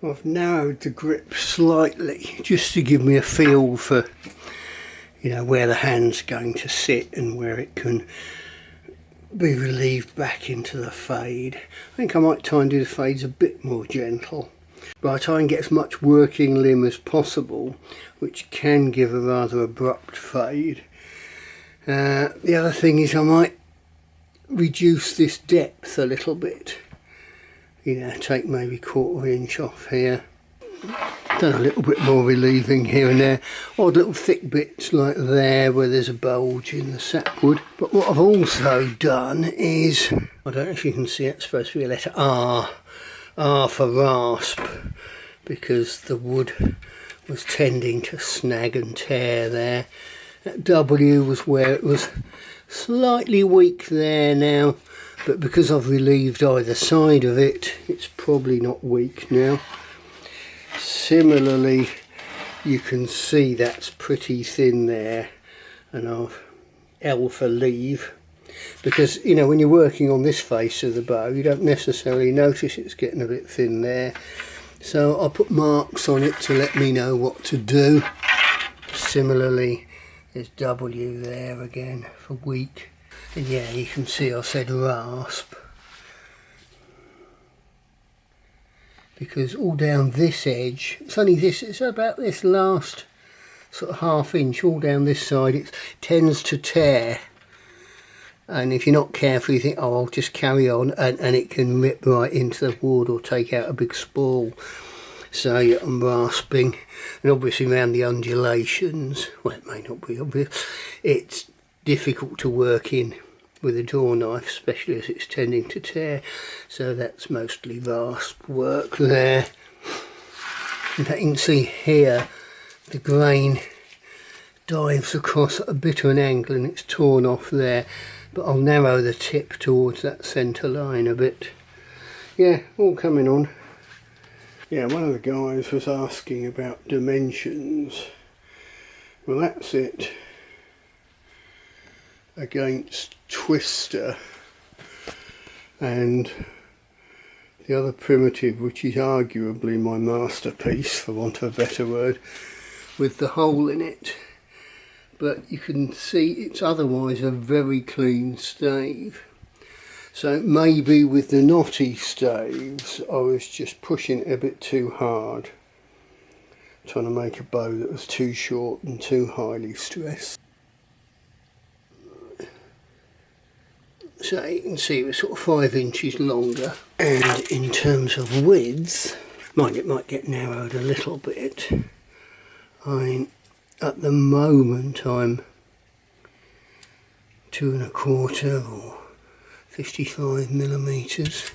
I've narrowed the grip slightly just to give me a feel for, you know, where the hand's going to sit and where it can be relieved back into the fade. I think I might try and do the fades a bit more gentle, but I try and get as much working limb as possible, which can give a rather abrupt fade. The other thing is I might reduce this depth a little bit, you know, take maybe 1/4 inch off here. Done a little bit more relieving here and there, odd little thick bits like there where there's a bulge in the sapwood. But what I've also done is, I don't know if you can see it, it's supposed to be a letter R, R for rasp, because the wood was tending to snag and tear there. That W was where it was slightly weak there now, but because I've relieved either side of it, it's probably not weak now. Similarly, you can see that's pretty thin there, and I've L for leave, because, you know, when you're working on this face of the bow, you don't necessarily notice it's getting a bit thin there. So I'll put marks on it to let me know what to do. Similarly, there's W there again for weak. And yeah, you can see I said rasp, because all down this edge, it's only this, it's about this last sort of 1/2 inch, all down this side, it tends to tear. And if you're not careful, you think, oh, I'll just carry on, and it can rip right into the wood or take out a big spool. So yeah, I'm rasping, and obviously around the undulations, well, it may not be obvious, it's difficult to work in with a draw knife, especially as it's tending to tear. So that's mostly rasp work there. In fact, you can see here the grain dives across at a bit of an angle and it's torn off there, but I'll narrow the tip towards that centre line a bit. Yeah, all coming on. Yeah, one of the guys was asking about dimensions. Well, that's it against Twister and the other primitive, which is arguably my masterpiece, for want of a better word, with the hole in it. But you can see it's otherwise a very clean stave. So maybe with the knotty staves I was just pushing it a bit too hard, trying to make a bow that was too short and too highly stressed. So you can see it was sort of 5 inches longer, and in terms of width, mind it might get narrowed a little bit. At the moment I'm 2 1/4 or 55 millimeters.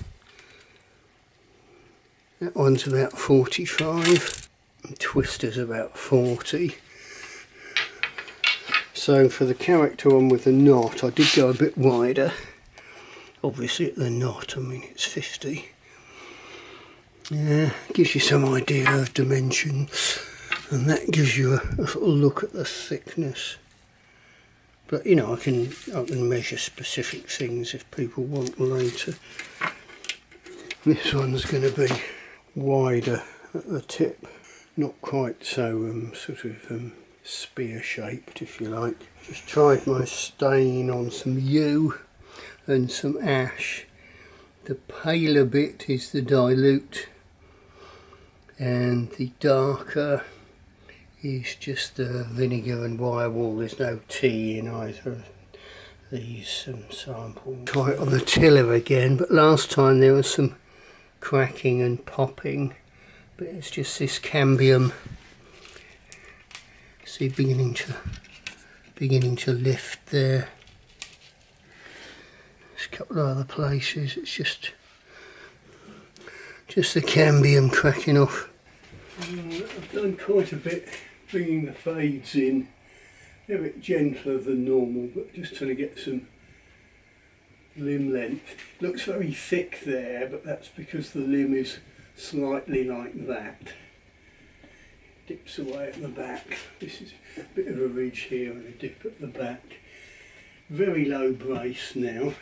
That one's about 45, and Twister's about 40. So for the character one with the knot, I did go a bit wider. Obviously at the knot, I mean, it's 50. Yeah, gives you some idea of dimensions, and that gives you a sort of look at the thickness. But you know, I can measure specific things if people want later. This one's going to be wider at the tip, not quite so sort of spear shaped, if you like. Just tried my stain on some yew and some ash. The paler bit is the dilute, and the darker is just the vinegar and wirewool. There's no tea in either of these samples. Try it on the tiller again, but last time there was some cracking and popping, but it's just this cambium, see, beginning to lift there. There's a couple of other places, it's just the cambium cracking off. I've done quite a bit bringing the fades in. They're a bit gentler than normal, but just trying to get some limb length. Looks very thick there, but that's because the limb is slightly like that. Dips away at the back. This is a bit of a ridge here and a dip at the back. Very low brace now.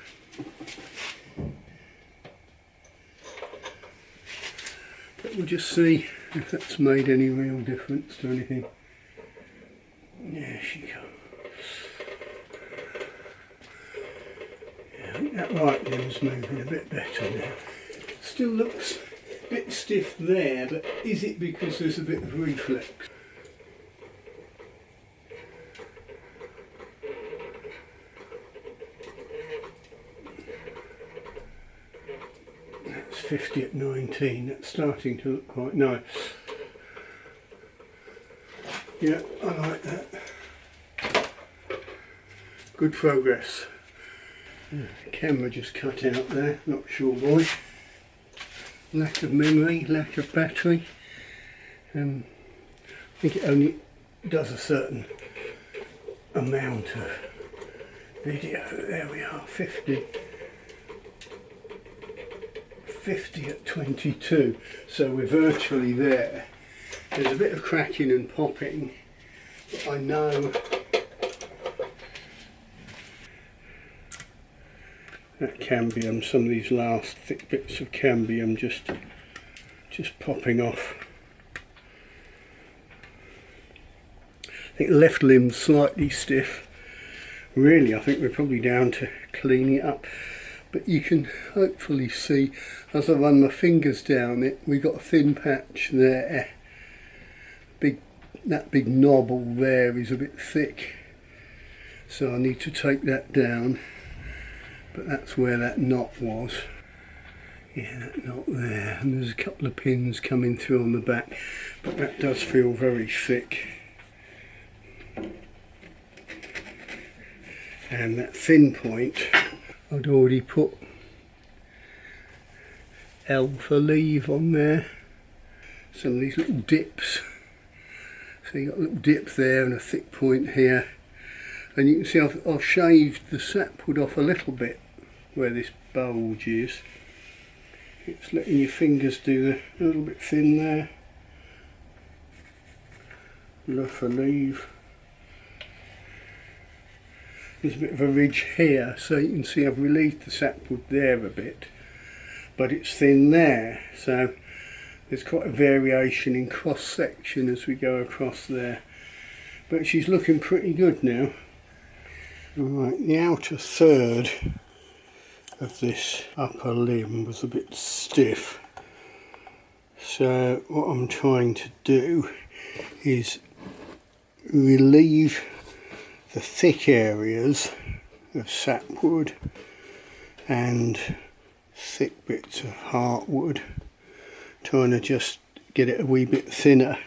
But we'll just see if that's made any real difference to anything. There she goes. Yeah, I think that right limb's moving a bit better now. Still looks a bit stiff there, but is it because there's a bit of reflex? That's 50 at 19, that's starting to look quite nice. Yeah, I like that. Good progress. The camera just cut out there, not sure why. Lack of memory, lack of battery. I think it only does a certain amount of video. There we are, 50 at 22, so we're virtually there. There's a bit of cracking and popping, but I know that cambium, some of these last thick bits of cambium just popping off. I think the left limb's slightly stiff. Really, I think we're probably down to cleaning it up. But you can hopefully see, as I run my fingers down it, we've got a thin patch there. That big knobble there is a bit thick. So I need to take that down. But that's where that knot was. Yeah, that knot there. And there's a couple of pins coming through on the back. But that does feel very thick. And that thin point, I'd already put L for leave on there. Some of these little dips. So you've got a little dip there and a thick point here. And you can see I've shaved the sapwood off a little bit where this bulge is. It's letting your fingers do a little bit thin there. L for leave. There's a bit of a ridge here, so you can see I've relieved the sapwood there a bit, but it's thin there, so there's quite a variation in cross section as we go across there. But she's looking pretty good now. Alright, the outer third of this upper limb was a bit stiff, so what I'm trying to do is relieve the thick areas of sapwood and thick bits of heartwood, trying to just get it a wee bit thinner.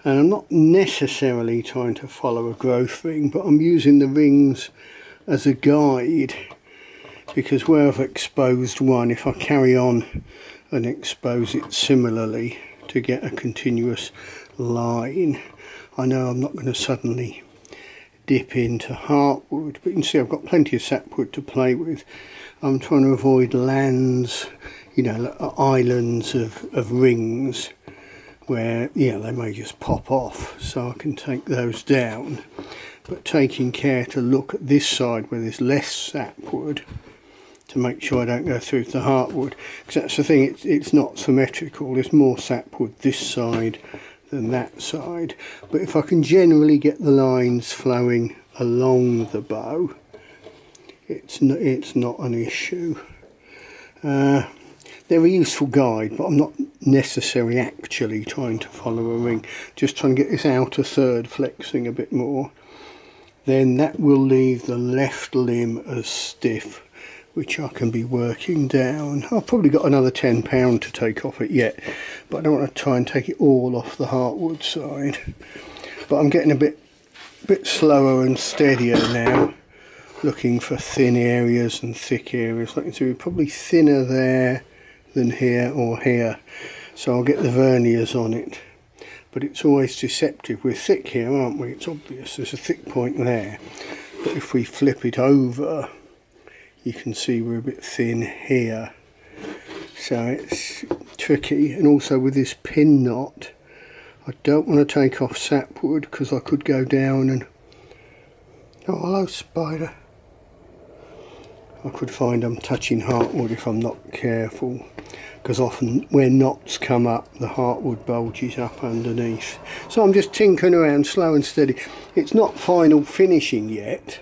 And I'm not necessarily trying to follow a growth ring, but I'm using the rings as a guide, because where I've exposed one, if I carry on and expose it similarly to get a continuous line, I know I'm not going to suddenly dip into heartwood, but you can see I've got plenty of sapwood to play with. I'm trying to avoid lands, you know, like islands of rings where, you know, they may just pop off, so I can take those down, but taking care to look at this side where there's less sapwood to make sure I don't go through to the heartwood, because that's the thing, it's not symmetrical. There's more sapwood this side than that side, but if I can generally get the lines flowing along the bow, it's not an issue. They're a useful guide, but I'm not necessarily actually trying to follow a ring, just trying to get this outer third flexing a bit more. Then that will leave the left limb as stiff, which I can be working down. I've probably got another £10 to take off it yet, but I don't want to try and take it all off the heartwood side. But I'm getting a bit slower and steadier now, looking for thin areas and thick areas. Like you can see, we're probably thinner there than here or here, so I'll get the verniers on it. But it's always deceptive. We're thick here, aren't we? It's obvious there's a thick point there, but if we flip it over, you can see we're a bit thin here, so it's tricky. And also with this pin knot, I don't want to take off sapwood, because I could go down and, oh hello spider, I could find I'm touching heartwood if I'm not careful. because often where knots come up, the heartwood bulges up underneath. So I'm just tinkering around slow and steady. It's not final finishing yet,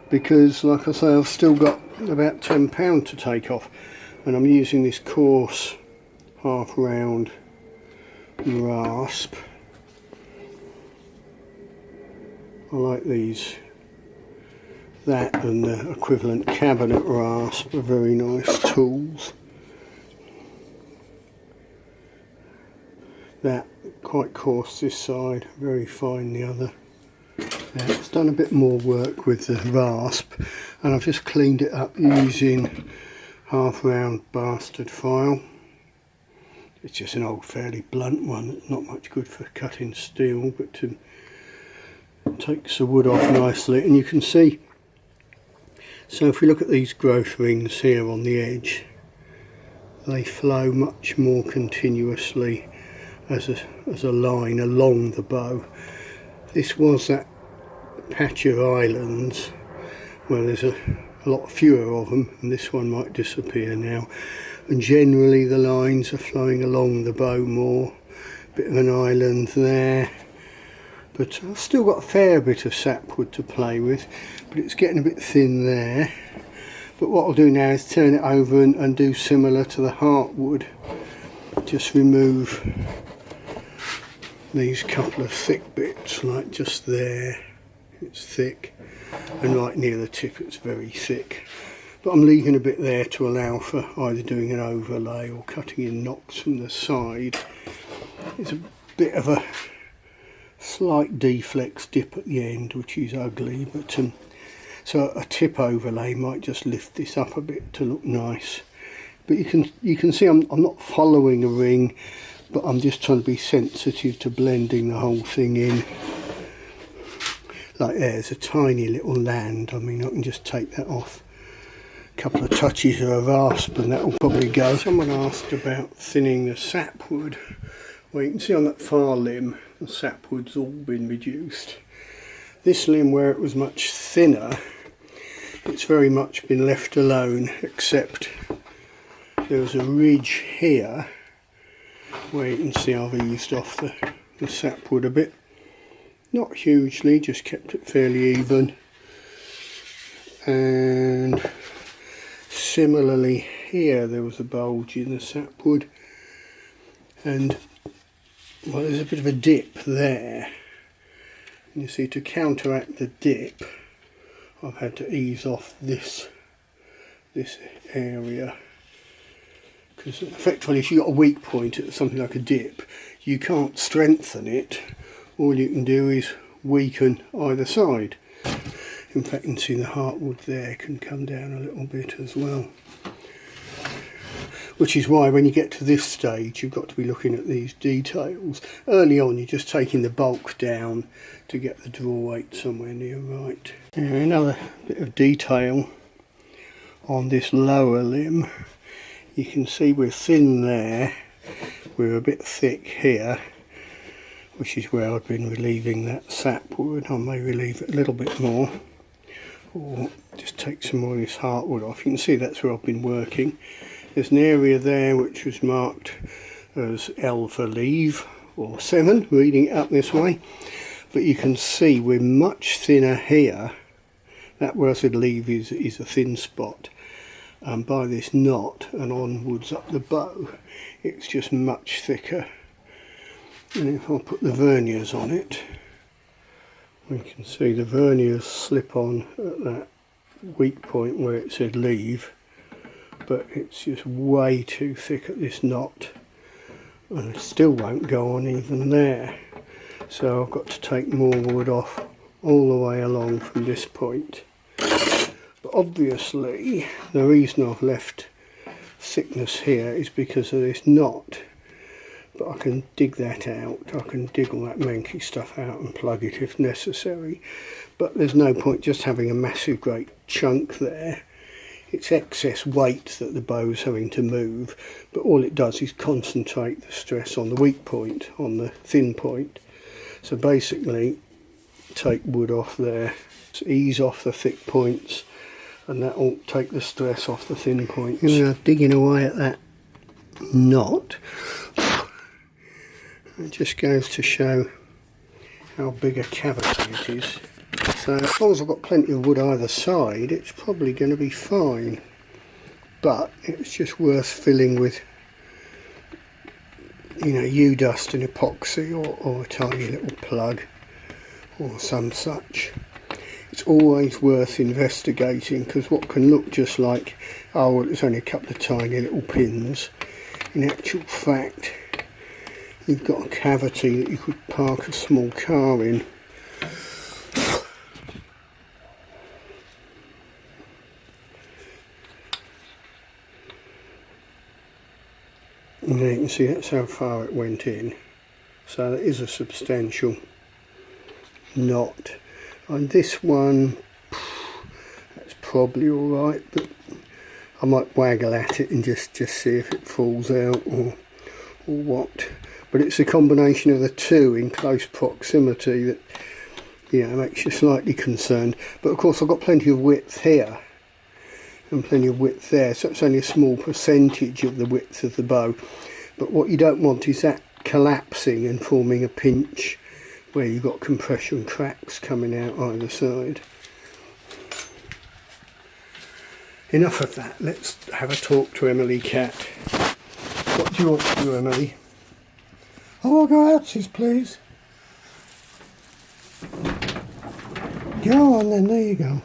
because like I say, I've still got about £10 to take off, and I'm using this coarse half round rasp. I like these. That and the equivalent cabinet rasp are very nice tools. That quite coarse this side, very fine the other. It's done a bit more work with the rasp, and I've just cleaned it up using half round bastard file. It's just an old fairly blunt one, it's not much good for cutting steel, but takes the wood off nicely. And you can see, so if we look at these growth rings here on the edge, they flow much more continuously as a line along the bow. This was that patch of islands where there's a lot fewer of them, and this one might disappear now, and generally the lines are flowing along the bow more. Bit of an island there, but I've still got a fair bit of sapwood to play with, but it's getting a bit thin there. But what I'll do now is turn it over and do similar to the heartwood. Just remove these couple of thick bits, like just there, it's thick, and right near the tip it's very thick. But I'm leaving a bit there to allow for either doing an overlay or cutting in knocks from the side. It's a bit of a slight deflex dip at the end, which is ugly, but so a tip overlay might just lift this up a bit to look nice. But you can see I'm not following a ring, but I'm just trying to be sensitive to blending the whole thing in. Like there's a tiny little land, I mean I can just take that off. A couple of touches of a rasp and that will probably go. Someone asked about thinning the sapwood. Well, you can see on that far limb the sapwood's all been reduced. This limb, where it was much thinner, it's very much been left alone, except there was a ridge here where you can see I've eased off the sapwood a bit. Not hugely, just kept it fairly even. And similarly here there was a bulge in the sapwood, and well, there's a bit of a dip there. And you see, to counteract the dip I've had to ease off this area, because effectively if you've got a weak point at something like a dip, you can't strengthen it. All you can do is weaken either side. In fact, you can see the heartwood there can come down a little bit as well. Which is why when you get to this stage you've got to be looking at these details. Early on you're just taking the bulk down to get the draw weight somewhere near right. Now, another bit of detail on this lower limb. You can see we're thin there, we're a bit thick here, which is where I've been relieving that sapwood. I may relieve it a little bit more, or just take some more of this heartwood off. You can see that's where I've been working. There's an area there which was marked as L for leave, or 7, reading it up this way. But you can see we're much thinner here. That where I said leave is a thin spot. By this knot and onwards up the bow, it's just much thicker. And if I put the verniers on it, we can see the verniers slip on at that weak point where it said leave, but it's just way too thick at this knot, and it still won't go on even there. So I've got to take more wood off all the way along from this point. But obviously the reason I've left thickness here is because of this knot. But I can dig that out, I can dig all that manky stuff out and plug it if necessary. But there's no point just having a massive great chunk there. It's excess weight that the bow's having to move, but all it does is concentrate the stress on the weak point, on the thin point. So basically, take wood off there, ease off the thick points, and that will take the stress off the thin points. You know, digging away at that not. It just goes to show how big a cavity it is. So as long as I've got plenty of wood either side, it's probably going to be fine. But it's just worth filling with, you know, yew dust and epoxy, or a tiny little plug or some such. It's always worth investigating, because what can look just like, oh well, it's only a couple of tiny little pins, in actual fact you've got a cavity that you could park a small car in. And there you can see that's how far it went in, so that is a substantial knot. On this one, that's probably alright, but I might waggle at it and just see if it falls out or what. But it's a combination of the two in close proximity that, you know, makes you slightly concerned. But of course I've got plenty of width here and plenty of width there, so it's only a small percentage of the width of the bow. But what you don't want is that collapsing and forming a pinch where you've got compression cracks coming out either side. Enough of that, let's have a talk to Emily Cat. What do you want to do, Emily? Oh, I'll go outsies, please. Go on then, there you go.